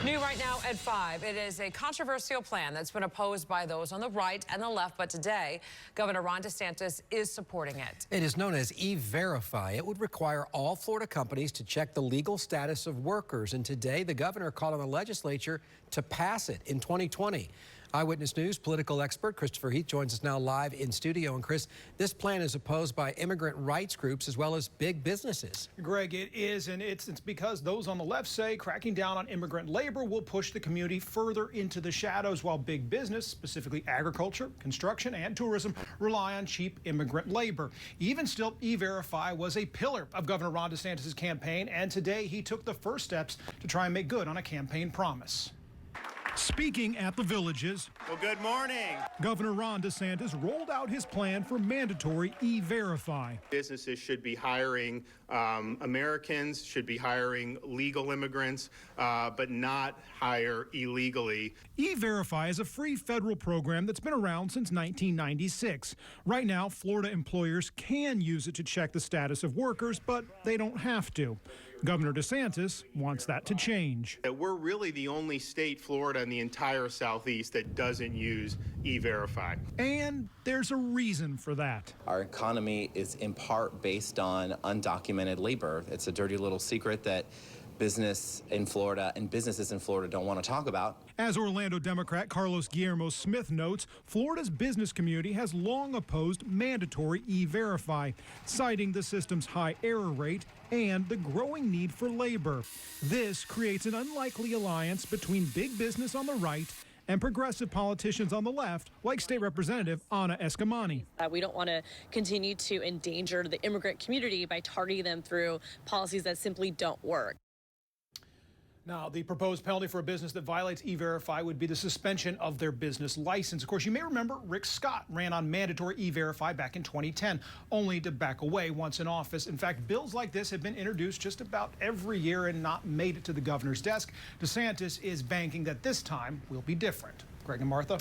New right now at 5. It is a controversial plan that's been opposed by those on the right and the left, but today, Governor Ron DeSantis is supporting it. It is known as E-Verify. It would require all Florida companies to check the legal status of workers, and today the governor called on the legislature to pass it in 2020. Eyewitness News political expert Christopher Heath joins us now live in studio. And Chris, this plan is opposed by immigrant rights groups as well as big businesses. Greg, it is, and it's because those on the left say cracking down on immigrant labor will push the community further into the shadows, while big business, specifically agriculture, construction, and tourism, rely on cheap immigrant labor. Even still, E-Verify was a pillar of Governor Ron DeSantis' campaign, and today he took the first steps to try and make good on a campaign promise. Speaking at the Villages. Well, good morning. Governor Ron DeSantis rolled out his plan for mandatory E-Verify. Businesses should be hiring Americans, should be hiring legal immigrants, but not hire illegally. E-Verify is a free federal program that's been around since 1996. Right now, Florida employers can use it to check the status of workers, but they don't have to. Governor DeSantis wants that to change. We're really the only state, Florida, in the entire Southeast that doesn't use E-Verify. And there's a reason for that. Our economy is in part based on undocumented labor. It's a dirty little secret that business in Florida and businesses in Florida don't want to talk about. As Orlando Democrat Carlos Guillermo Smith notes, Florida's business community has long opposed mandatory E-Verify, citing the system's high error rate and the growing need for labor. This creates an unlikely alliance between big business on the right and progressive politicians on the left, like State Representative Anna Eskamani. We don't want to continue to endanger the immigrant community by targeting them through policies that simply don't work. Now, the proposed penalty for a business that violates E-Verify would be the suspension of their business license. Of course, you may remember Rick Scott ran on mandatory E-Verify back in 2010, only to back away once in office. In fact, bills like this have been introduced just about every year and not made it to the governor's desk. DeSantis is banking that this time will be different. Greg and Martha.